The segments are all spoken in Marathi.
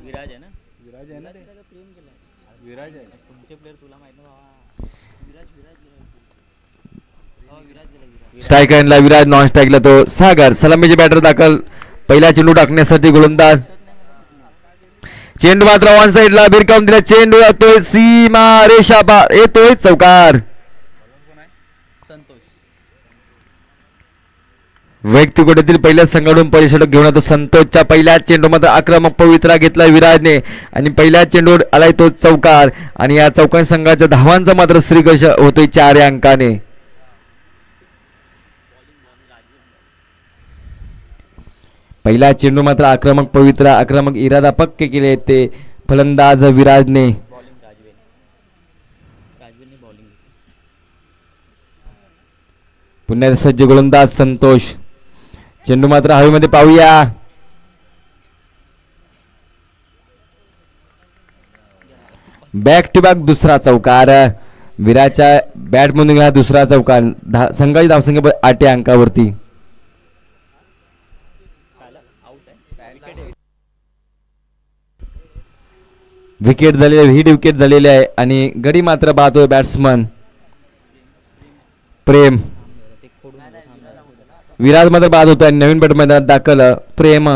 विराज आहे ना. विराज आहे ना ते. विराज आहे. तुमचे प्लेअर तुला माहित ना बाबा. स्ट्राईक एंडला विराज, नॉन स्ट्राईकला तो सागर. सलामीचे बॅटर दाखल. पहिला चेंडू टाकण्यासाठी गोलंदाज. चेंडू मात्र ऑन साइडला भिरकावून दिला. चेंडू जातोय सीमा रेषा पार, येतोय चौकार. संतोष. वैयक्तिक गोट्यातील पहिल्या संघाडून पहिली षटक घेऊन येतो संतोषच्या पहिल्या चेंडूमध्ये आक्रमक पवित्रा घेतला विराजने आणि पहिल्या चेंडूवर आलाय तो चौकार. आणि या चौकार संघाच्या धावांचा मात्र श्रीगश होतोय 4 अंकाने. पहिला चेंडू मात्र आक्रमक पवित्रा, आक्रमक इरादा पक्के केले ते फलंदाज विराजने. पुन्हा सज्ज गोलंदाज संतोष. चेंडू मात्र हवेमध्ये पाहूया. बॅक टू बॅक दुसरा चौकार. विराजच्या बॅटमधून हा दुसरा चौकार. संघाची धावसंख्या 8 अंकावरती. विकेट झालेले, हिट विकेट झालेले आहे आणि गडी मात्र पाहतोय बॅट्समन प्रेम. विराज मात्र बाद होतो आणि नवीन बॅट मैदानात दाखल प्रेम.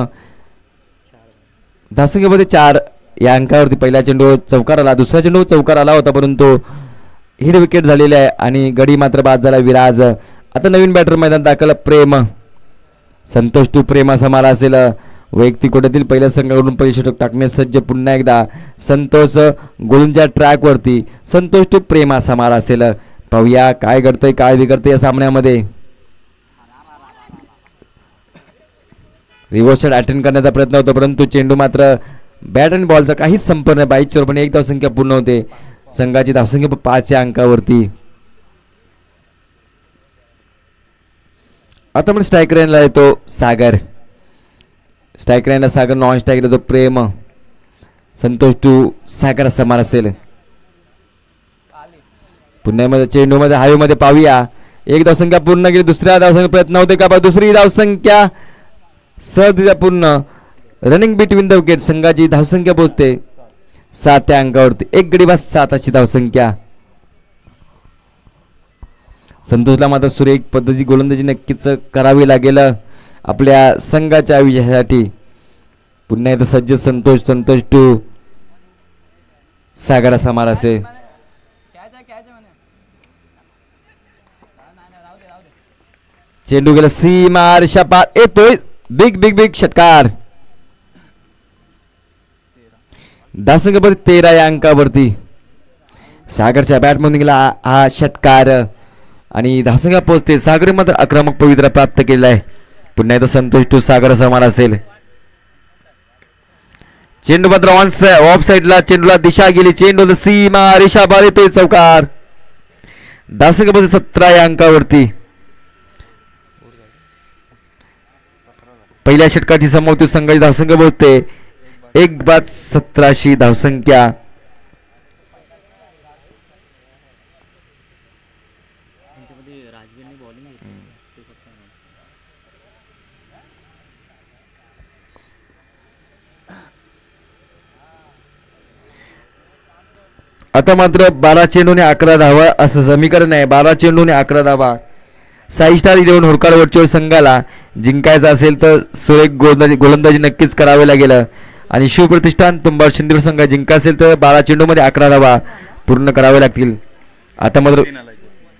धावसंख्येमध्ये 4 या अंकावरती. पहिला चेंडू चौकार आला, दुसरा चेंडू चौकार आला होता परंतु हिट विकेट झालेले आहे आणि गडी मात्र बाद झाला विराज. आता नवीन बॅटर मैदानात दाखल प्रेम. संतोष टू प्रेम असा मारा असेल. वैयक्तिक कोट्यातील पहिल्या संघाकडून पहिली षटक टाकण्यास सज्ज पुन्हा एकदा संतोष गोलंदाजच्या ट्रॅकवरती. संतोष टू प्रेम असा मारा असेल. पाहूया काय घडतंय काय बिघडतंय या सामन्यामध्ये. रिव्हर्स शॉट अटेंड करण्याचा प्रयत्न होतो परंतु चेंडू मात्र बॅट आणि बॉलचा काहीच संपर्क नाही. 22 चोर पण एक धावसंख्या पूर्ण होते. संघाची धावसंख्या 5 या अंकावरती. आता पण स्ट्राईक रेनला येतो सागर. स्ट्राईक रेनला सागर, नॉन स्ट्राईक येतो प्रेम. संतोष टू सागर असा मार असेल. पुन्हा चेंडू मध्ये हवेमध्ये पाहूया. एक धावसंख्या पूर्ण केली. दुसऱ्या धावसंख्या प्रयत्न होते का? दुसरी धावसंख्या सहजरित्या पूर्ण. Running between the wicket. संघाची धावसंख्या पोहोचते 7 या अंकावरती. एक गडी बाद 7 अशी धावसंख्या. संतोषला मात्र सुरेख पद्धती गोलंदाजी नक्कीच करावी लागेल आपल्या संघाच्या विजयासाठी. पुन्हा एकदा सज्ज संतोष. संतोष टू सागर असा मार असेल. चेंडू गेला सीमा रेषा पार, येतोय बिग बिग बिग षटकार. धावसंख्या 13 या अंकावरती. सागरच्या बॅटमधून गेला हा षटकार आणि धावसंख्या पोहोचते. सागर मात्र आक्रमक पवित्रा प्राप्त केलेला आहे. पुन्हा एकदा संतोष टू सागर असा मार असेल. चेंडू मात्र ऑफ साइडला. चेंडूला दिशा गेली. चेंडू सीमा रेषा पार, येतोय चौकार. धावसंख्या 17 या अंकावरती. पहिल्या षटकाची समाप्ती संघाची धावसंख्या पोहोचते 1 बाद 17 धावसंख्या. आता मात्र 12 चेंडूने 11 धावा असं समीकरण आहे. 12 चेंडूने 11 धावा. 6 स्टार 11 होडकार वर्चुअल संघाला जिंकायचं असेल तर सुरेख गोलंदाजी नक्कीच करावे लागेल आणि शिवप्रतिष्ठान तुंबाड शिंदे संघ जिंका असेल तर 12 चेंडूमध्ये 11 धावा पूर्ण करावे लागतील. आता मात्र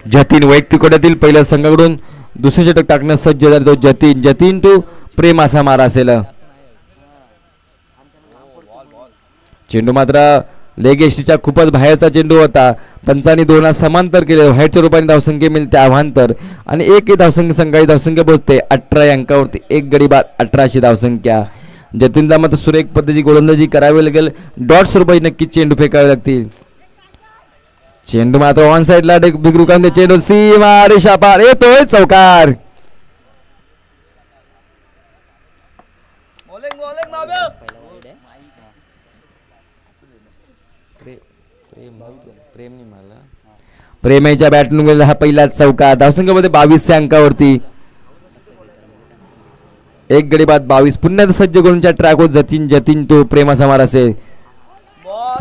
जतीन वैयक्तिक कोट्यातील पहिल्या संघाकडून दुसरे षटक टाकण्यास सज्ज झाला तो जतीन. जतीन टू प्रेम असा मारा असेल. चेंडू मात्र लेग एसटीच्या खूपच बाहेरचा चेंडू होता. पंचांनी 2 समांतर केले. व्हाईटच्या रूपाने धावसंख्या मिळते आव्हांतर आणि एक धावसंख्या संघाची धावसंख्या पोहोचते 18 अंकावरती. एक गडी बाद 18 धावसंख्या. जतीनला मात्र सुरेख पद्धती गोलंदाजी करावी लागेल. डॉट्स रुपये नक्कीच चेंडू फेकावे लागतील. चेंडू मात्र ऑन साइडला बिगरुकांदे. चेंडू सीमा रेषा पार, येतोय चौकार. प्रेमेच्या बॅटमधून हा पहिला चौकार. धावसंख्येमध्ये 22 अंकावरती. एक गडी बाद 22. पुन्हा सज्ज गोलंदाज ट्रॅक होत जतीन तो प्रेमाचा मार असेल.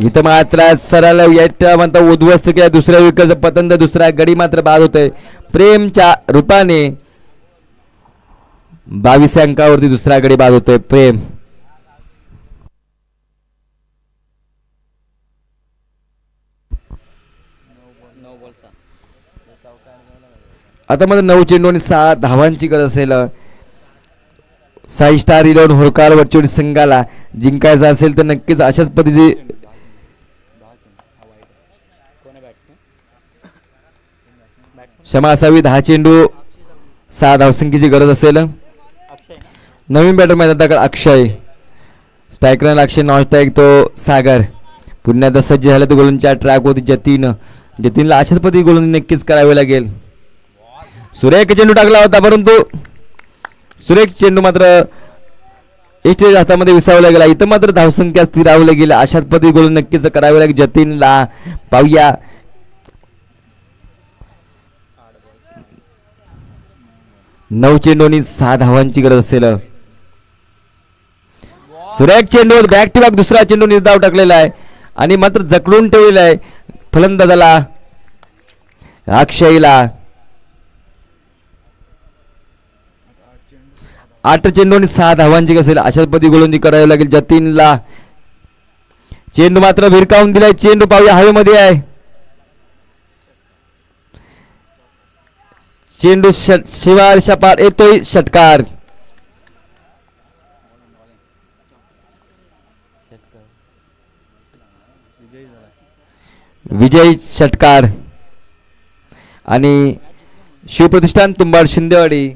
इथं मात्र सरळ याच्या म्हणता उद्ध्वस्त केला दुसऱ्या विकेटचं पतंग. दुसरा गडी मात्र बाद होतोय प्रेमच्या रूपाने. 22 अंकावरती दुसरा गडी बाद होतोय प्रेम. आता मध्ये 9 चेंडू आणि 6 धावांची गरज असेल. 6 स्टार 11 होळकर वरचोडी संघाला जिंकायचं असेल तर नक्कीच अशाच पद्धतीची क्षमा असावी. 10 चेंडू 6 धावसंख्येची गरज असेल. नवीन बॅटर मैदानात अक्षय. स्ट्रायकर अक्षय, नॉन स्ट्राईक तो सागर. पुन्हा एकदा सज्ज झाला तो गोलंदाजच्या ट्रॅक होती जतीनला अशाच पद्धती गोलंदाजी नक्कीच करावे लागेल. सुरेख चेंडू टाकला होता परंतु सुरेख चेंडू मात्र एस्टेज हातामध्ये विसावला गेला. इथं मात्र धावसंख्या स्थिरावल्या गेल्या. अशाच पद्धती गोलंदाजी नक्कीच करावे लागेल जतीनला. पाहूया 9 चेंडू आणि 6 धावांची गरज असेल. सुरेख चेंडू बॅक टू बॅक दुसरा चेंडू निर्धाव टाकलेला आहे आणि मात्र जकडून ठेवलेला आहे फलंदाजाला अक्षयला. 8 चेंडू आणि 6 धावांची असेल. अशाच पद्धती गोलंदाजी करावी लागेल जतीनला. चेंडू मात्र भिरकावून दिलाय. चेंडू पाहूया हवेमध्ये आहे. चेंडू शिवार शपार येतोय षटकार. विजय षटकार आणि शिवप्रतिष्ठान तुंबाड शिंदेवाडी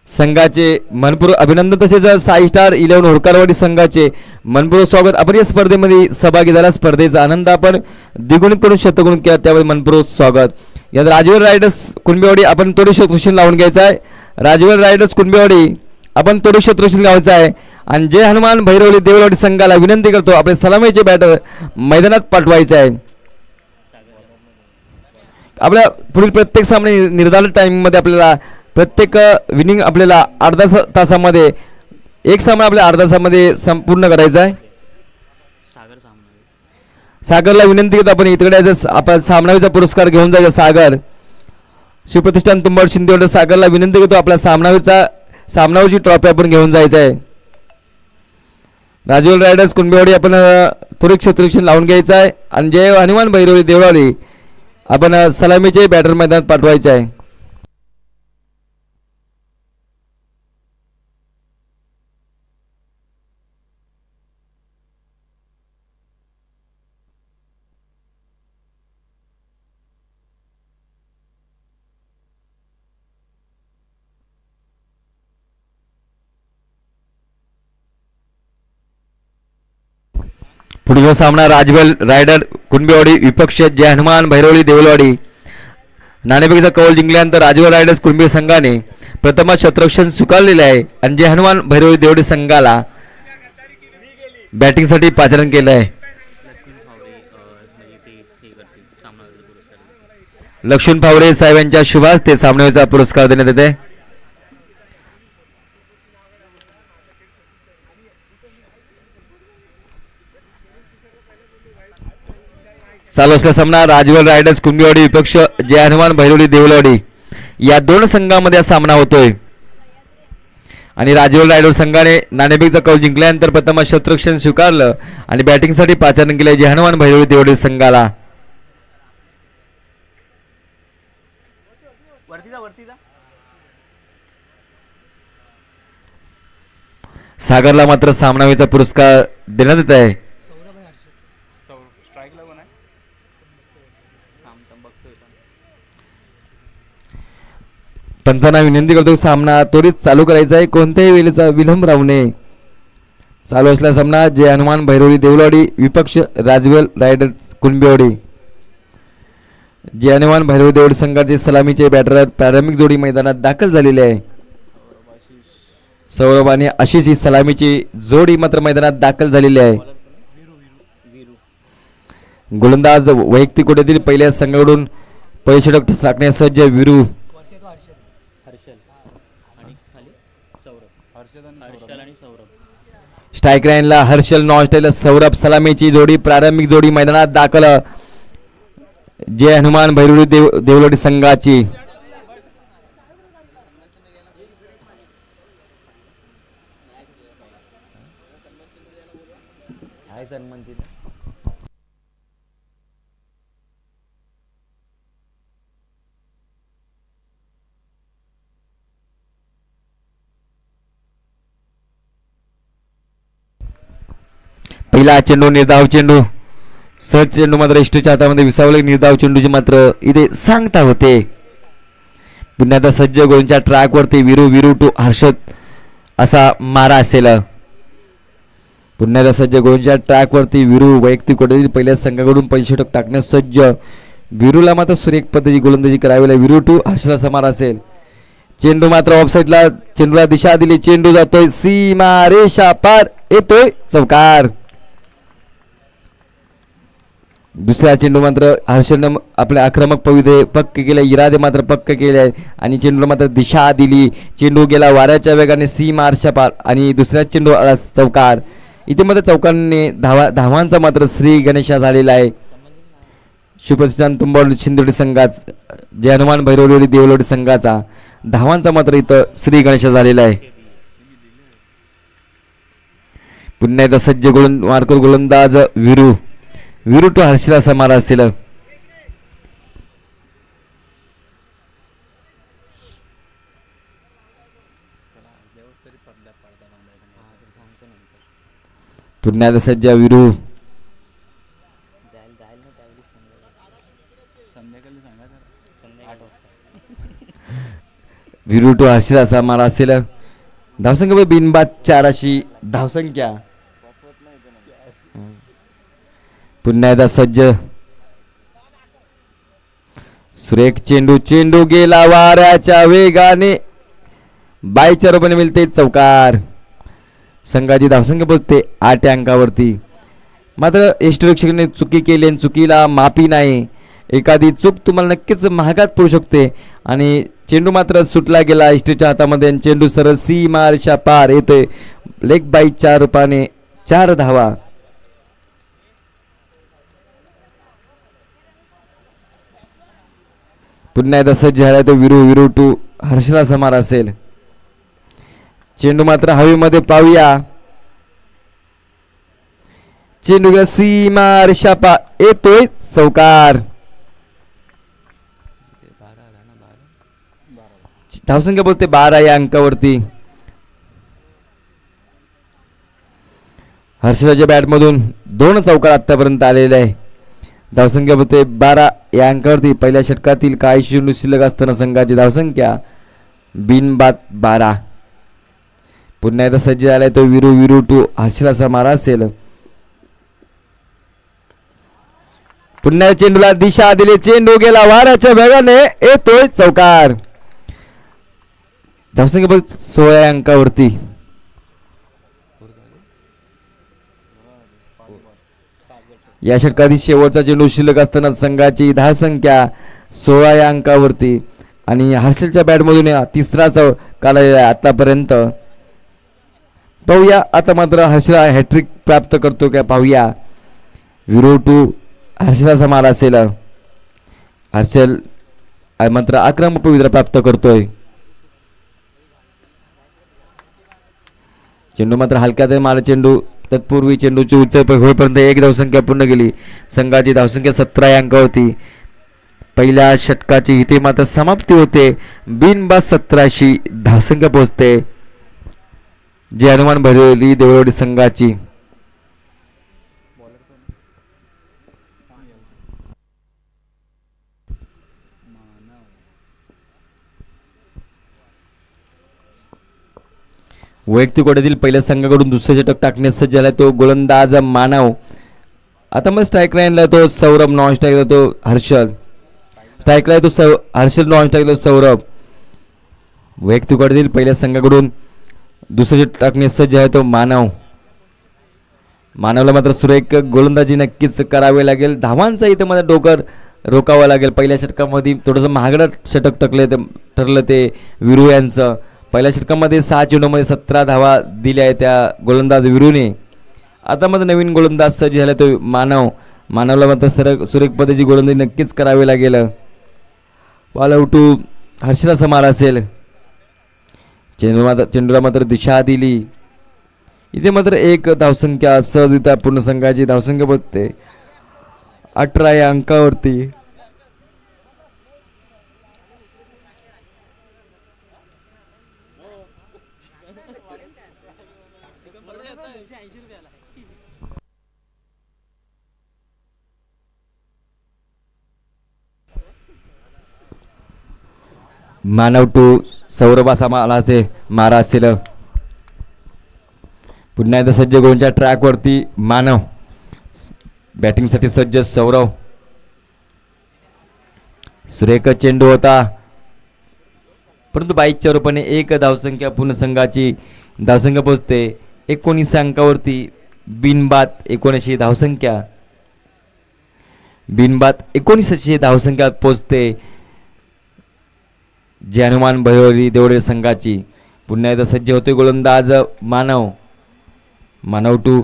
संघाचे मनपूर्वक अभिनंदन. तसेच 6 स्टार 11 होळकरवाडी संघाचे मनपूर्वक स्वागत. आपण या स्पर्धेमध्ये सहभागी झाला. स्पर्धेचा आनंद आपण द्विगुणित करून शतगुणित केला त्यावेळी मनपूर्वक स्वागत. यात राजवीर रायडर्स कुणबेवाडी आपण थोडी शत्रुशील लावून घ्यायचा आहे. राजवीर रायडर्स कुणबेवाडी आपण थोडी शत्रुशील लावायचा आहे. आणि जय हनुमान भैरवली देवळवाडी संघाला विनंती करतो आपले सलामीचे बॅटर मैदानात पाठवायचे आहे. आपल्या पुढील प्रत्येक सामने निर्धारित टाइमिंगमध्ये आपल्याला प्रत्येक विनिंग आपल्याला अर्धा तासामध्ये एक सामना आपल्या अर्धा तासामध्ये संपूर्ण करायचा आहे. सागरला विनंती करतो आपण इकडे आपण सामनावीचा पुरस्कार घेऊन जायचा. सागर शिवप्रतिष्ठान तुंबाड शिंदेवाडी सागरला विनंती करतो आपला सामनावीची ट्रॉफी आपण घेऊन जायचं आहे. राजूल रायडर्स कुणबेवाडी आपण थोडी क्षेत्ररक्षण लावून घ्यायचं आहे. आणि जय हनुमान भैरवली देवळाली आपण सलामीचे बॅटर मैदानात पाठवायचे आहे. पुढील सामना राजवेल रायडर कुणबेवाडी विपक्ष जय हनुमान भैरवली देवलवाडी. नाणेफेकीचा कौल जिंकल्यानंतर राजवेल रायडर्स कुणबे संघाने प्रथम क्षेत्ररक्षण स्वीकारलेले आहे आणि जय हनुमान भैरवली देवळी संघाला बॅटिंगसाठी पाचारण केलं आहे. लक्ष्मण फावरे साहेब यांच्या शुभास्ते सामन्याचा पुरस्कार देण्यात येते. चालू असलेला सामना राजवेल रायडर्स कुणबेवाडी विपक्ष जय हनुमान भैरवली देवलवाडी या दोन संघांमध्ये सामना होतोय. आणि राजवेल रायडर्स संघाने नाणेफेकीचा कौल जिंकल्यानंतर प्रथम क्षेत्ररक्षण स्वीकारलं आणि बॅटिंगसाठी पाचारण केले जय हनुमान भैरवली देवलवाडी संघाला. सागरला मात्र सामनावीचा पुरस्कार देण्यात येत आहे. पंथांना विनंती करतो सामना त्वरित चालू करायचा आहे. कोणत्याही वेळेचा विलंब राहू नये. चालू असलेला सामना जय हनुमान भैरवली देवलवाडी विपक्ष राजवेल रायडर्स कुणबेवाडी. जय हनुमान भैरवली देवळवाडी संघाचे सलामीचे बॅटर प्रारंभिक जोडी मैदानात दाखल झालेले आहे. सौरभ आणि आशिष ही सलामीची जोडी मात्र मैदानात दाखल झालेली आहे. गोलंदाज वैयक्तिक कोट्यातील पहिल्या संघाकडून पैसे टाकण्यास सज्ज विरू. सौरभ हर्षद आणि हर्षल आणि सौरभ. स्ट्राईक लाईनला हर्षल नॉन स्टाईल सौरभ सलामीची जोडी प्रारंभिक जोडी मैदानात दाखल. जय हनुमान भैरवडी देवलोडी संघाची. पहिला चेंडू निर्धाव चेंडू. सहज चेंडू मात्र इष्टच्या हातामध्ये विसावले. निर्धाव चेंडूची मात्र इथे सांगता होते. पुन्हा आता सज्ज गोलच्या ट्रॅकवरती विरू टू हर्षद असा मारा असेल. पुन्हा एकदा सज्ज गोलच्या ट्रॅकवरती विरू वैयक्तिक कोट्यातील पहिल्या संघाकडून 65 षटक टाकण्यास सज्ज. विरूला मात्र सुरेख पद्धती गोलंदाजी करावी लागेल. विरू टू हर्षदला समार असेल. चेंडू मात्र ऑफसाईडला. चेंडूला दिशा दिली. चेंडू जातोय सीमा रेषा पार. येतोय चौकार. दुसरा चेंडू मात्र हर्षदनं आपले आक्रमक पवित्रे पक्के केले. इरादे मात्र पक्के केले आणि चेंडूला मात्र दिशा दिली. चेंडू गेला वाऱ्याच्या वेगाने सीमा रेषा पार आणि दुसऱ्या चेंडू आला चौकार. इथे मात्र चौकांनी धावांचा मात्र श्री गणेशा झालेला आहे. शुभसिद्धांत तुंबवली शिंदोडी संघाच जय हनुमान भैरवडी देवलोडी संघाचा धावांचा मात्र इथं श्री गणेशा झालेला आहे. पुन्हा एकदा सज्ज मार्कर गोलंदाज विरू टू हर्षला समार असेल. पुन्हा एकदा सज्ज विरू. संध्याकाळी सांगा जरा. 8 वाजता. विरू टू हर्षला समार असेल. धावसंख्या बिनबाद 4 अशी धावसंख्या. पुन्हा एकदा सज्ज. सुरेख चेंडू गेला वाऱ्याच्या वेगाने. बायच्या रूपाने मिळते चौकार. संघाची धावसंख्या पोहोचते 8 अंकावरती. मात्र यष्टीरक्षकाने चुकी केली आणि चुकीला माफी नाही. एखादी चूक तुम्हाला नक्कीच महागात पडू शकते आणि चेंडू मात्र सुटला गेला यष्टीच्या हातामध्ये आणि चेंडू सरळ सीमा रेषा पार येतोय. लेग बाईच्या रूपाने 4 धावा. पुन्हा एकदा सज्ज झाला तो विरू टू हर्षला समार असेल. चेंडू मात्र हवेमध्ये पाहूया. चेंडू गेला सीमा रेषा पार येतोय चौकार. धावसंख्या बोलते 12 या अंकावरती. हर्षराच्या बॅटमधून 2 चौकार आतापर्यंत आलेले आहे. धावसंख्या बोलते 12 या अंकावरती. पहिल्या षटकातील काही चेंडू शिल्लक असताना संघाची धावसंख्या बिनबाद 12. पुन्हा एकदा सज्ज झालाय तो विरू टू हर्षला समार असेल. पुन्हा चेंडूला दिशा दिली. चेंडू गेला वाऱ्याच्या वेगाने येतोय चौकार. धावसंख्या बोलते 16 अंकावरती. या षटकातील शेवटचा चेंडू शिल्लक असताना संघाची धावसंख्या 16 या अंकावरती आणि हर्षलच्या बॅटमधून तिसरा काल आतापर्यंत. पाहूया आता मात्र हर्षला हॅट्रिक प्राप्त करतो का पाहूया. विरू टू हर्षला समार असेल. हर्षल मात्र आक्रमक पवित्रा प्राप्त करतोय. चेंडू मात्र हलक्यात मारा. चेंडू तत्पूर्वी चेंडूची उचल होईपर्यंत 1 धावसंख्या पूर्ण केली. संघाची धावसंख्या 17 या अंकावरती. पहिल्या षटकाची इथे मात्र समाप्ती होते. बिनबाद 17शी धावसंख्या पोहोचते जय हनुमान भैरवडी देवलोडी संघाची. वैयक्तिक कोट्यातील पहिल्या संघाकडून दुसरे षटक टाकण्यास सज्ज झाला तो गोलंदाज मानव. आता मग स्ट्राईक लाईनला तो सौरभ. नॉन स्ट्राईकला तो हर्षल. स्ट्राईकला तो हर्षल. नॉन स्ट्राईकला सौरभ. वैयक्तिक कोट्यातील पहिल्या संघाकडून दुसरे षटक टाकण्यास सज्ज आहे तो मानव. मानवला मात्र सुरेख गोलंदाजी नक्कीच करावी लागेल. धावांचा इथं मात्र डोकर रोकावं लागेल. पहिल्या षटकामध्ये थोडंसं महागडं षटक ठरलं ते विरू यांचं. पहिल्या षटकामध्ये 6 चेंडूमध्ये 17 धावा दिल्या आहे त्या गोलंदाज विरूने. आता मध्ये नवीन गोलंदाज सज्ज झाला तो मानवला मात्र सुरेख पद्धतीची गोलंदाजी नक्कीच करावी लागेल. बॉलआउटू हर्षला समार असेल. चेंडूला मात्र दिशा दिली. इथे मात्र एक धावसंख्या सहजरित्या पूर्ण संघाची धावसंख्या बघते 18 या अंकावरती. मानव टू सौरभ असा मला ते मारा असेल. पुन्हा एकदा सज्ज गोलच्या ट्रॅकवरती मानव. बॅटिंगसाठी सज्ज सौरव. सुरेख चेंडू होता परंतु 22च्या रूपाने एक धावसंख्या पूर्ण संघाची धावसंख्या पोहोचते 19 अंकावरती. बिनबाद 19 धावसंख्या. बिनबाद 19 धावसंख्या पोहोचते जे हनुमान भैरवली देवडे संघाची. पुन्हा एकदा सज्ज होतोय गोलंदाज मानव टू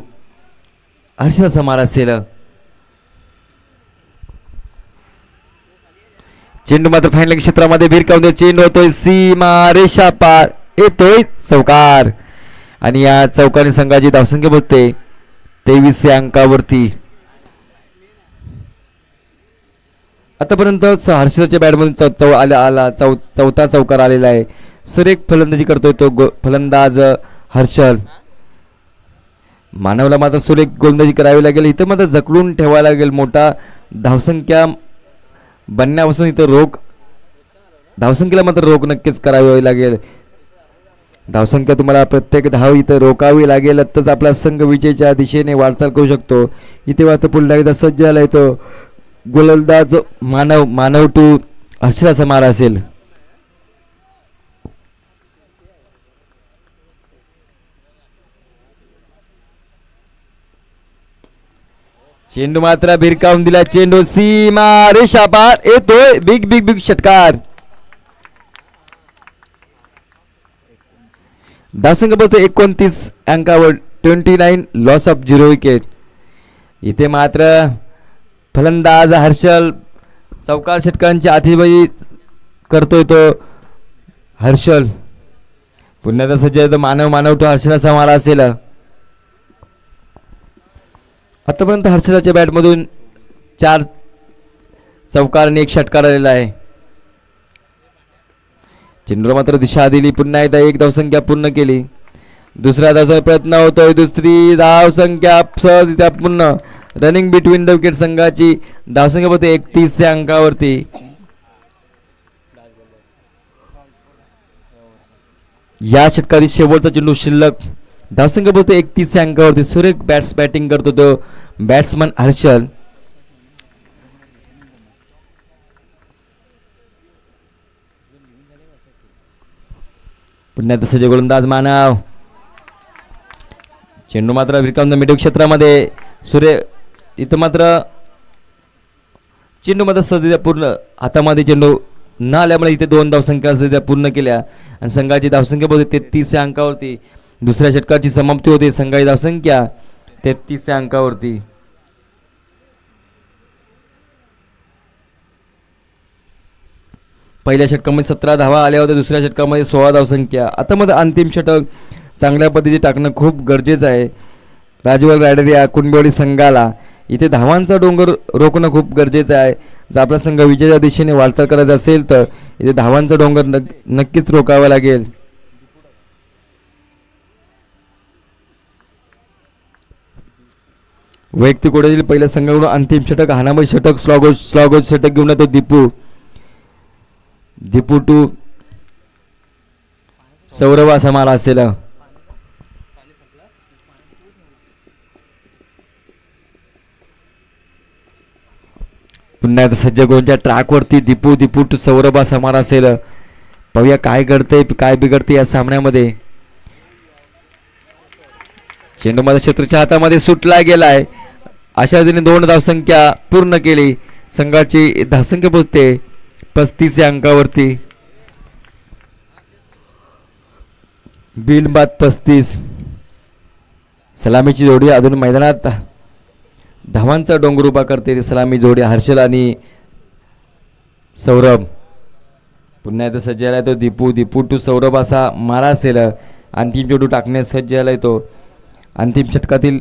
हर्षला समार असेल. चेंडू मात्र फायनल क्षेत्रामध्ये भिरकावून चेंडू होतोय सीमा रेषा पार येतोय चौकार आणि या चौकाने संघाची धावसंख्या बघते 23 अंकावरती. आतापर्यंत हर्षच्या बॅटमधून चौथा चौकार आलेला आहे. सुरेख फलंदाजी करतोय तो फलंदाज हर्षल. मानवला मात्र सुरेख गोलंदाजी करावी लागेल. इथं मात्र जकडून ठेवायला लागेल. मोठा धावसंख्या बनण्यापासून इथं धावसंख्येला मात्र रोख नक्कीच करावी लागेल. धावसंख्या तुम्हाला प्रत्येक धाव इथं रोखावी लागेल तरच आपला संघ विजयाच्या दिशेने वाटचाल करू शकतो. इथे मात्र पुन्हा एकदा सज्ज झाला येतो गोलंदाज मानव टू हर्षला समार असेल. चेंडू मात्र भिरकावून दिला. चेंडू सीमा रेषा पार येतोय. बिग बिग बिग षटकार. धावसंख्या बघतो 29 अंकावर 29 लॉस ऑफ 0 विकेट. इथे मात्र फलंदाज हर्षल चौकार षटकांची आतिषबाजी करतोय तो हर्षल. पुन्हा एकदा सज्ज मानव टू हर्षला समार असेल. आतापर्यंत हर्षलाच्या बॅटमधून 4 चौकार आणि 1 षटकार आलेला आहे. चेंडूला मात्र दिशा दिली. पुन्हा एकदा 1 धावसंख्या पूर्ण केली. दुसरा धावसंख्या प्रयत्न होतोय. दुसरी धावसंख्या सहजरित्या पूर्ण. रनिंग बिटवीन द विकेट संघाची धावसंख्या होते 31 अंकावरती. या षटकातील शेवटचा चेंडू शिल्लक. धावसंख्या होते 31 अंकावरती. सुरेख बॅटिंग करतो तो बॅट्समन हर्षल. पुन्हा तसे गोलंदाज मानव. चेंडू मात्र भिरकावून मिडल क्षेत्रामध्ये. इथं मात्र चेंडू मात्र सहजरित्या पूर्ण हातामध्ये चेंडू न आल्यामुळे इथे 2 धावसंख्या सहजरित्या पूर्ण केल्या आणि संघाची धावसंख्या होते 33 अंकावरती. दुसऱ्या षटकाची समाप्ती होते. संघाची धावसंख्या 33 अंकावरती. पहिल्या षटकामध्ये 17 धावा आल्या होत्या. दुसऱ्या षटकामध्ये 16 धावसंख्या. आता मध्ये अंतिम षटक चांगल्या पद्धतीने टाकणं खूप गरजेचं आहे. राजवल रायडर या कुणबेवाडी संघाला इथे धावांचा डोंगर रोखणं खूप गरजेचं आहे. जर आपला संघ विजयाच्या दिशेने वाटचाल करायचा असेल तर इथे धावांचा डोंगर नक्कीच रोखावा लागेल. वैयक्तिक ओढ्यातील पहिल्या संघाकडून अंतिम षटक हाणामारी षटक स्लॉगोज षटक घेऊन येतो दीपू टू सौरभ असा मारा असेल. पुन्हा सज्ज गोलच्या ट्रॅकवरती दीपू टू सौरभ असा मारा असेल. पाहूया काय घडतंय काय बिघडते या सामन्यामध्ये. चेंडू मध्ये शत्रूच्या हातामध्ये सुटला गेलाय. अशा रीतीने 2 धावसंख्या पूर्ण केली. संघाची धावसंख्या पोहोचते 35 अंकावरती. बिनबाद 35. सलामीची जोडी अजून मैदानात धावांचा डोंगर उभा करते ती सलामी जोडी हर्षल आणि सौरभ. पुन्हा एकदा सज्ज झालाय तो दीपू. दीपू टू सौरभ असा मारा असेल. अंतिम चेंडू टाकण्यास सज्ज झालाय तो. अंतिम षटकातील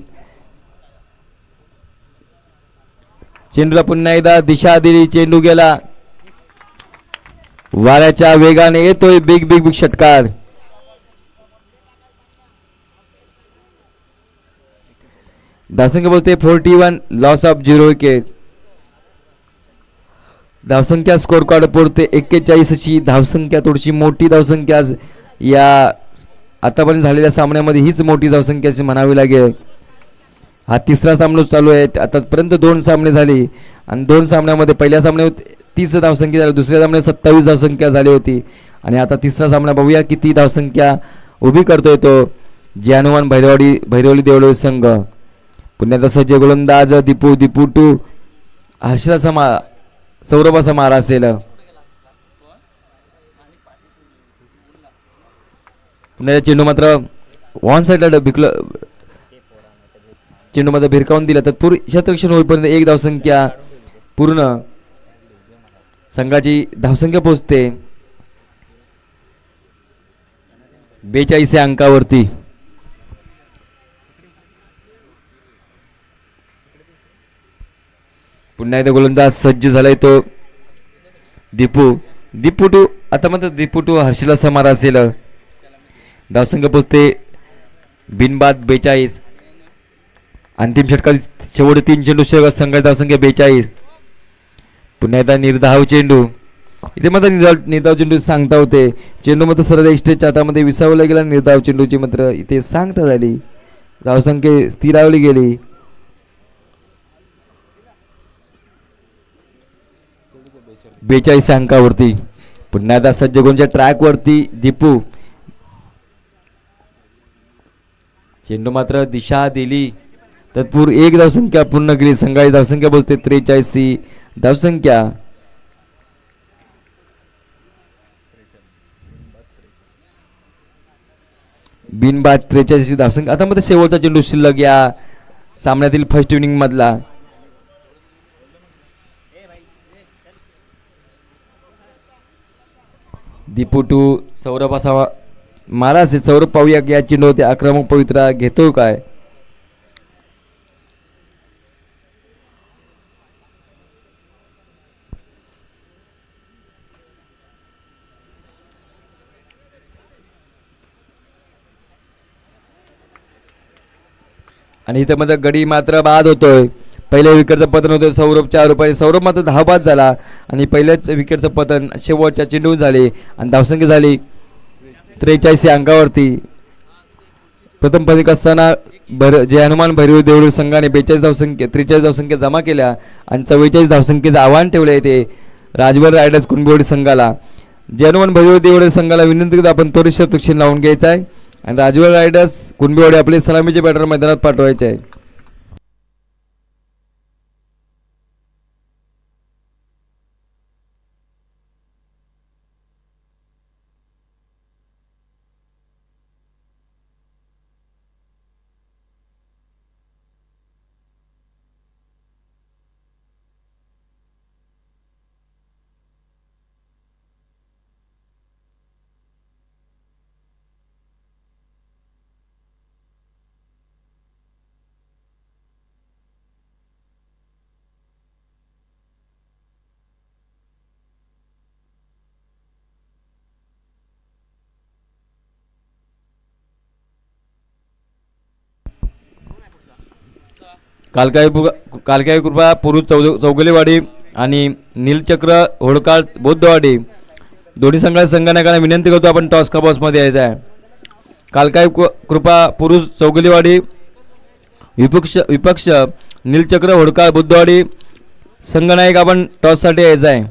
चेंडूला पुन्हा एकदा दिशा दिली. चेंडू गेला वाऱ्याच्या वेगाने. येतोय बिग बिग बिग षटकार. धावसंख्या बोलते 41, लॉस ऑफ 0 विकेट. धावसंख्या स्कोर कार्ड पुरते 41 ची धावसंख्या. थोडीशी मोठी धावसंख्या आज या आतापर्यंत झालेल्या सामन्यामध्ये हीच मोठी धावसंख्या अशी म्हणावी लागेल. हा तिसरा सामना चालू आहे. आतापर्यंत 2 सामने झाले आणि 2 सामन्यामध्ये पहिल्या सामन्यात 30 धावसंख्या झाली, दुसऱ्या सामन्यात 27 धावसंख्या झाली होती आणि आता तिसरा सामना बघूया किती धावसंख्या उभी करतोय तो हनुमान भैरवली देवळी संघ. पुन्हा तसं जे गोलंदाज दीपू. दीपू टू हर्षला सौरभाचा मारा असेल. पुन्हा चेंडू मात्र वन साईडला चेंडू मध्ये भिरकावून दिला तर पूर्ण शतरक्षण होईपर्यंत 1 धावसंख्या पूर्ण संघाची धावसंख्या पोहोचते 42 या अंकावरती. पुन्हा एकदा गोलंदाज सज्ज झालाय तो दीपू. दीपू टू आता मात्र दीपू टू हर्षला समारा असेल. धावसंख्या पोहोचते बिनबाद 42. अंतिम षटकात शेवट 3 चेंडू संघाची धावसंख्या 42. पुन्हा एकदा निर्धाव चेंडू. इथे मात्र निर्धाव चेंडू सांगता होते. चेंडू मात्र सरळ एस्टेच्या हातामध्ये विसावला गेला. निर्धाव चेंडूची मात्र इथे सांगता झाली. धावसंख्या स्थिरावली गेली. बेचाळीस अंकावरती. पुन्हा एकदा सज्ज गोलच्या ट्रॅक वरती दीपू. चेंडू मात्र दिशा दिली तत्पूर 1 धावसंख्या पूर्ण केली. संघाची धावसंख्या पोहोचते 43 धावसंख्या. बिनबाद 43 धावसंख्या. आता मध्ये शेवटचा चेंडू शिल्लक या सामन्यातील फर्स्ट इनिंग मधला. दीपू टू सौरभ असा मारा असेल. सौरभ पाहूया या चेंडूवरती आक्रमक पवित्रा घेतो काय. आणि इथं मध्ये गडी मात्र बाद होतोय. पहिल्या विकेटचं पतन होतं सौरभ 4 रुपये. सौरभ मात्र धावबाद झाला आणि पहिल्याच विकेटचं पतन शेवटच्या चेंडू झाले आणि धावसंख्या झाली 43 या अंकावरती. प्रथम फलक असताना हनुमान भैरवी देवळी संघाने 43 धावसंख्या जमा केल्या आणि 44 धावसंख्येचं आव्हान ठेवलं आहे ते राजवर रायडर्स कुणबेवाडी संघाला. हनुमान भैरवी देवळी संघाला विनंती करतो आपण त्वरित शतक्षण लावून घ्यायचं आहे आणि राजवर रायडर्स कुणबेवाडी आपले सलामीचे बॅटर मैदानात पाठवायचे आहे. कालकाई कृपा पुरुष चौगलेवाडी आणि नीलचक्र होडकाळ बौद्धवाडी दोन्ही संघाने विनंती करतो आपण टॉस का बॉक्समध्ये यायचं आहे. कालकाई कृपा पुरुष चौगलेवाडी विपक्ष नीलचक्र होडकाळ बुद्धवाडी संघनायक आपण टॉससाठी यायचं आहे.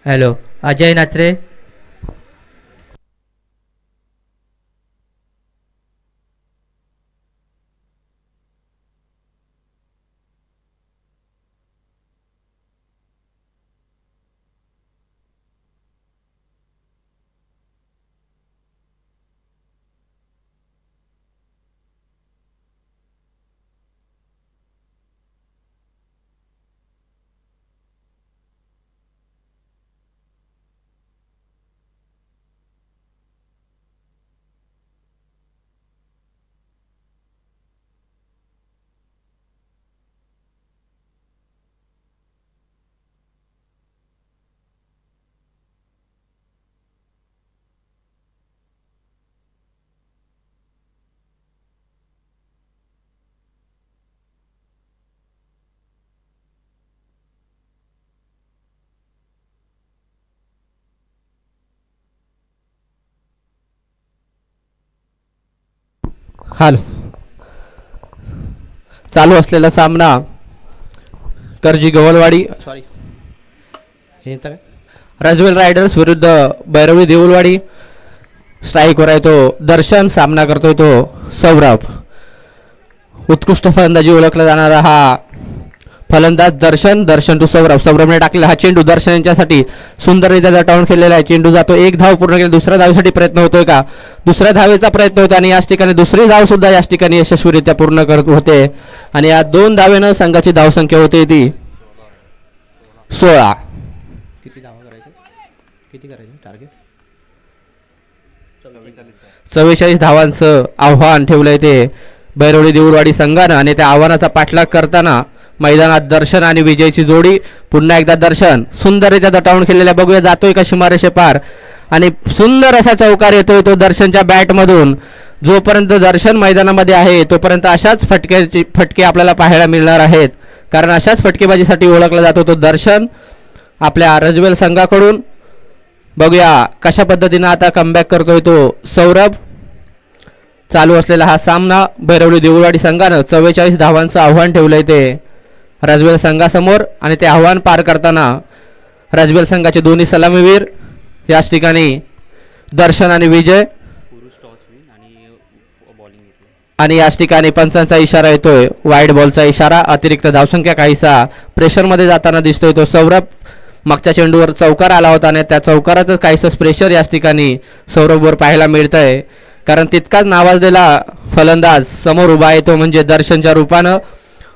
हॅलो, अजय नाचरे. हाल चालू असलेला सामना करजी गवलवाडी सॉरी हे तर राजवेल रायडर्स विरुद्ध बैरवली देऊलवाडी. स्ट्राईकवर आहे तो दर्शन, सामना करतोय तो सौरभ. उत्कृष्ट फलंदाजी ओळखला जाणारा हा फलंदाज दर्शन टू सौरभ. सौरभने टाकलेला हा चेंडू दर्शन यांच्यासाठी सुंदररित्या जटावून खेळलेला आहे. चेंडू जातो, एक धाव पूर्ण केली. दुसऱ्या धावेसाठी प्रयत्न होतोय का? दुसऱ्या धावेचा प्रयत्न होता आणि याच ठिकाणी दुसरी धाव सुद्धा याच ठिकाणी यशस्वीरित्या पूर्ण करत होते आणि या 2 धावेनं संघाची धावसंख्या होते ती 16. किती धावा करायचे? किती करायचे टार्गेट? 44 धावांचं आव्हान ठेवलंय ते बैरवली देऊळवाडी संघानं आणि त्या आव्हानाचा पाठलाग करताना मैदानात दर्शन आणि विजयची जोडी. पुन्हा एकदा दर्शन सुंदररित्या दटावून खेळलेल्या बघूया, जातोय का सीमारेषे पार आणि सुंदर असा चौकार येतोय तो दर्शनच्या बॅटमधून. जोपर्यंत दर्शन मैदानामध्ये आहे तोपर्यंत अशाच फटके आपल्याला पाहायला मिळणार आहेत, कारण अशाच फटकेबाजीसाठी ओळखला जातो तो दर्शन आपल्या रजवेल संघाकडून. बघूया कशा पद्धतीनं आता कमबॅक करतोय तो सौरभ. चालू असलेला हा सामना बैरवली देऊळवाडी संघानं 44 धावांचं आव्हान ठेवलंय ते राजवेल संघासमोर आणि ते आव्हान पार करताना राजवेल संघाचे दोन्ही सलामीवीर याच ठिकाणी दर्शन आणि विजय पुरुष टॉस विन आणि बॉलिंग घेतली. आणि याच ठिकाणी पंचांचा इशारा येतोय, वाईड बॉलचा इशारा. अतिरिक्त धावसंख्या काहीसा प्रेशरमध्ये जाताना दिसतोय तो सौरभ. मागच्या चेंडूवर चौकार आला होता आणि त्या चौकाराचं काहीसं प्रेशर याच ठिकाणी सौरभवर पाहायला मिळतंय, कारण तितकाच नावाजलेला फलंदाज समोर उभा आहे तो म्हणजे दर्शनच्या रूपानं.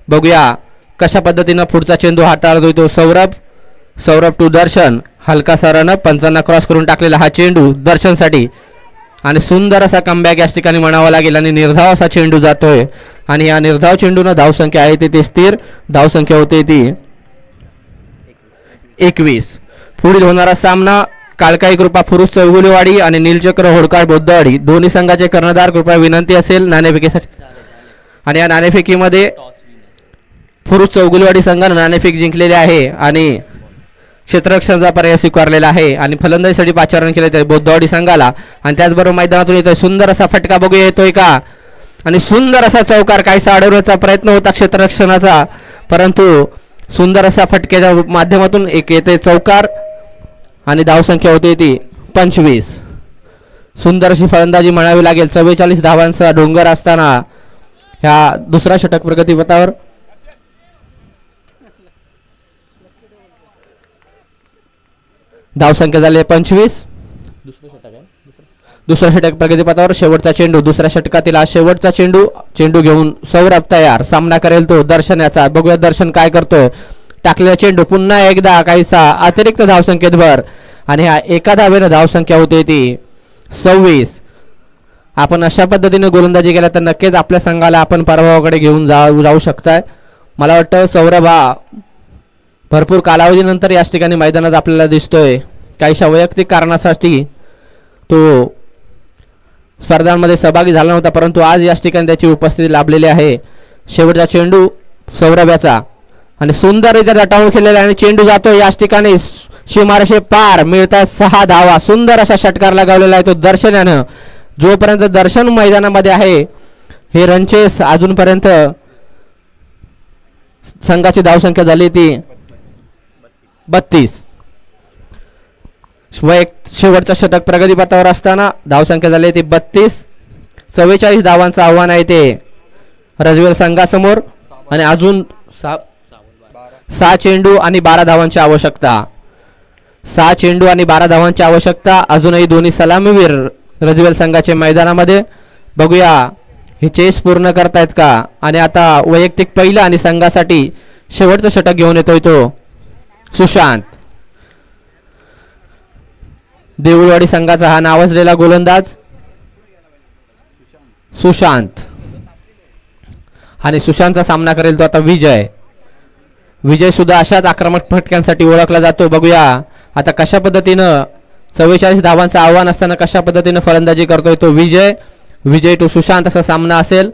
बघूया कशा पद्धतीनं पुढचा चेंडू हाताळतोय तो सौरभ टू दर्शन. हलका सरानं पंचांना क्रॉस करून टाकलेला हा चेंडू दर्शनसाठी आणि सुंदर असा कमबॅक याच ठिकाणी म्हणावा लागेल आणि निर्धाव असा चेंडू जातोय आणि या निर्धाव चेंडूनं धावसंख्या आहे ती स्थिर धावसंख्या होते ती 21. पुढील होणारा सामना काळकाई कृपा फुरुस चौगुलेवाडी आणि नीलचक्र होडकार बोद्धवाडी. दोन्ही संघाचे कर्णधार कृपया विनंती असेल नाणेफेकीसाठी. आणि या नाणेफेकीमध्ये फुरुस चौगुलेवाडी संघानं नाणेफेक जिंकलेले आहे आणि क्षेत्ररक्षणाचा पर्याय स्वीकारलेला आहे आणि फलंदाजीसाठी पाचारण केले ते बोद्धवाडी संघाला. आणि त्याचबरोबर मैदानातून येतोय सुंदर असा फटका, बघूया येतोय का? आणि सुंदर असा चौकार, काहीसा अडवण्याचा प्रयत्न होता क्षेत्ररक्षणाचा, परंतु सुंदर असा फटक्याच्या माध्यमातून एक येते चौकार आणि धावसंख्या होते ती 25. सुंदर अशी फलंदाजी म्हणावी लागेल. 44 धावांचा डोंगर असताना ह्या दुसरा षटक प्रगतीपथावर. धावसंख्या झाली 25. दुसरा षटक प्रगतीपथावर. शेवटचा चेंडू दुसऱ्या षटकातील हा शेवटचा चेंडू घेऊन सौरभ तयार. सामना करेल तो दर्शन याचा. बघूया दर्शन काय करतोय. टाकलेला चेंडू पुन्हा एकदा काहीसा अतिरिक्त धावसंख्येत भर आणि ह्या एका धावेनं धावसंख्या होते ती 26. आपण अशा पद्धतीने गोलंदाजी केल्या तर नक्कीच आपल्या संघाला आपण पराभवाकडे घेऊन जाऊ शकताय. मला वाटतं सौरभ हा भरपूर कालावधीनंतर याच ठिकाणी मैदानात आपल्याला दिसतोय. काहीशा वैयक्तिक कारणासाठी तो स्पर्धांमध्ये सहभागी झाला नव्हता, परंतु आज याच ठिकाणी त्याची उपस्थिती लाभलेली आहे. शेवटचा चेंडू सौरभ याचा आणि सुंदररित्या दटावून खेळलेला आणि चेंडू जातो याच ठिकाणी सीमारेषे पार. मिळतात 6 धावा. सुंदर असा षटकार लगावलेला आहे तो दर्शन यानं. जोपर्यंत दर्शन मैदानामध्ये आहे हे रनचेस अजूनपर्यंत संघाची धावसंख्या झाली ती 32. शेवटचं षटक प्रगतीपथावर असताना धावसंख्या झाली ती 32. 44 धावांचं आव्हान आहे ते रजवेल संघासमोर आणि अजून 6 चेंडू आणि 12 धावांची आवश्यकता. 6 चेंडू आणि 12 धावांची आवश्यकता. अजूनही दोन्ही सलामीवीर रजवेल संघाचे मैदानामध्ये. बघूया हे चेस पूर्ण करतायत का. आणि आता वैयक्तिक पहिला आणि संघासाठी शेवटचं षटक घेऊन येतोय तो सुशांत. देऊळवाडी संघाचा हा नावाजलेला गोलंदाज सुशांत. आणि सुशांतचा सामना करेल तो आता विजय. विजय सुद्धा अशाच आक्रमक फटक्यांसाठी ओळखला जातो. बघूया आता कशा पद्धतीनं 44 धावांचं आव्हान असताना कशा पद्धतीनं फलंदाजी करतोय तो विजय. विजय टू सुशांत असा सामना असेल.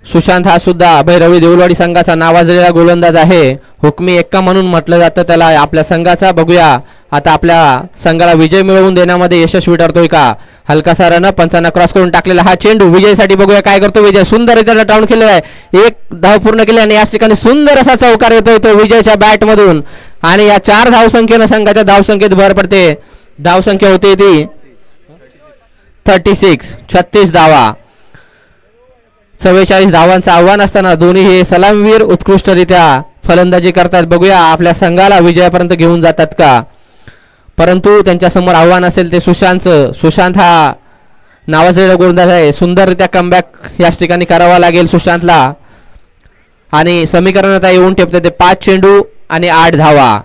सुशांत हा सुद्धा भैरवी देऊळवाडी संघाचा नावाजलेला गोलंदाज आहे. हुकमी एक्का म्हणून म्हटलं जातं त्याला आपल्या संघाचा. बघूया आता आपल्या संघाला विजय मिळवून देण्यामध्ये यशस्वी ठरतोय का. हलकासा रन पंचांना क्रॉस करून टाकलेला हा चेंडू विजयसाठी. बघूया काय करतो विजय. सुंदर टाउन केलेला आहे. 1 धाव पूर्ण केली आणि याच ठिकाणी सुंदर असा चौकार येतोय तो विजयच्या बॅट मधून. आणि या 4 धावसंख्येनं संघाच्या धावसंख्येत भर पडते. धावसंख्या होते ती 36 धावा. 44 धावांचं आव्हान असताना दोन्ही हे सलामीवीर उत्कृष्टरित्या फलंदाजी करतात. बघूया आपल्या संघाला विजयापर्यंत घेऊन जातात का. परंतु त्यांच्या समोर आव्हान असेल ते सुशांतचं. सुशांत हा नावाजलेला गोलंदाज आहे. सुंदररित्या कमबॅक याच ठिकाणी करावा लागेल सुशांतला. आणि समीकरण आता येऊन ठेपते ते 5 चेंडू आणि 8 धावा.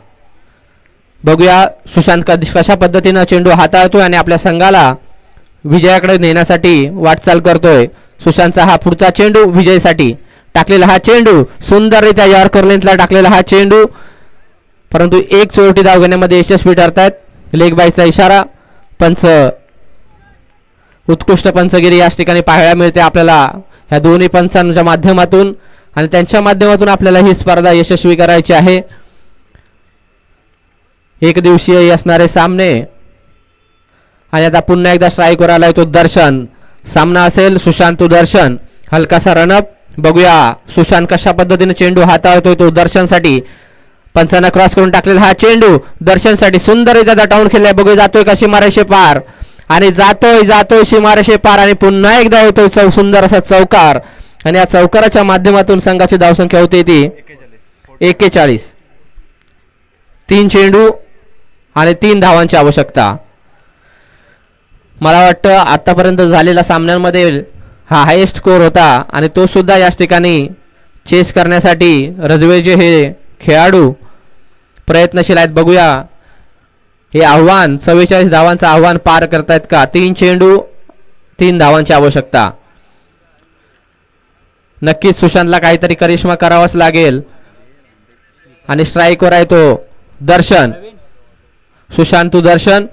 बघूया सुशांत कशा पद्धतीनं चेंडू हाताळतोय आणि आपल्या संघाला विजयाकडे नेण्यासाठी वाटचाल करतोय. सुशांतचा हा पुढचा चेंडू विजयसाठी टाकलेला हा चेंडू सुंदररित्या यॉर्कर लेंथला टाकलेला हा चेंडू. परंतु एक चोरटी धाव घेण्यामध्ये यशस्वी ठरतायत. लेग बायचा इशारा. पंच उत्कृष्ट पंचगिरी याच ठिकाणी पाहायला मिळते आपल्याला ह्या दोन्ही पंचांच्या माध्यमातून. आणि त्यांच्या माध्यमातून आपल्याला ही स्पर्धा यशस्वी करायची आहे. एक दिवसीय असणारे सामने. आणि आता पुन्हा एकदा स्ट्राईकवर आलाय तो दर्शन. सामना असेल सुशांत टू दर्शन. हलकासा रनअप. बघूया सुशांत कशा पद्धतीने चेंडू हाताळतोय तो दर्शनसाठी. पंचांना क्रॉस करून टाकलेला हा चेंडू दर्शनसाठी सुंदररित्या दटावून खेळलाय. बघूया जातोय का सीमारेषे पार. आणि जातोय सीमारेषे पार. आणि पुन्हा एकदा येतोय सुंदर असा चौकार. आणि या चौकाराच्या माध्यमातून संघाची धावसंख्या होते ती 41. 3 चेंडू आणि 3 धावांची आवश्यकता. मला वाटतं आतापर्यंत झालेल्या सामन्यांमध्ये हा हायेस्ट स्कोर होता. आणि तो सुद्धा याच ठिकाणी चेस करण्यासाठी रजवेचे हे खेळाडू प्रयत्नशील आहेत. बघूया हे आव्हान 44 धावांचं आव्हान पार करतायत का. 3 चेंडू 3 धावांची आवश्यकता. नक्कीच सुशांतला काहीतरी करिश्मा करावाच लागेल. आणि स्ट्राईकवर आहे तो दर्शन. सुशांत टू दर्शन.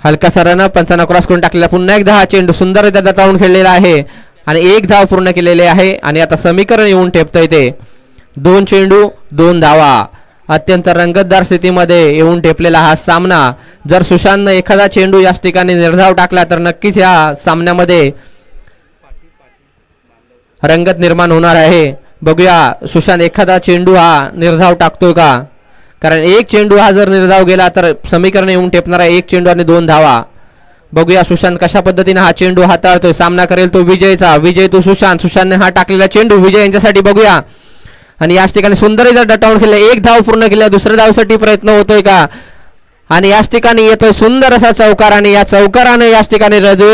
हलकासा रन पंचांना क्रॉस करून टाकलेला. पुन्हा एकदा हा चेंडू सुंदररित्या दटावून खेळलेला आहे. आणि 1 धाव पूर्ण केलेली आहे. आणि आता समीकरण येऊन ठेपतंय ते 2 चेंडू 2 धावा. अत्यंत रंगतदार स्थितीमध्ये येऊन ठेपलेला हा सामना. जर सुशांतनं एखादा चेंडू याच ठिकाणी निर्धाव टाकला तर नक्कीच या सामन्यामध्ये रंगत निर्माण होणार आहे. बघूया सुशांत एखादा चेंडू हा निर्धाव टाकतोय का. कारण 1 चेंडू हा जर निर्धाव गेला तर समीकरण येऊन ठेपणार आहे 1 चेंडू आणि 2 धावा. बघूया सुशांत कशा पद्धतीने हा चेंडू हाताळतोय. सामना करेल तो विजयचा. विजय तो सुशांत. सुशांतने हा टाकलेला चेंडू विजय यांच्यासाठी. बघूया आणि याच ठिकाणी सुंदररित्या डटावून खेळले. 1 धाव पूर्ण केल्या. दुसऱ्या धावसाठी प्रयत्न होतोय का. आणि याच ठिकाणी येतोय सुंदर असा चौकार. आणि या चौकाराने याच ठिकाणी रजवे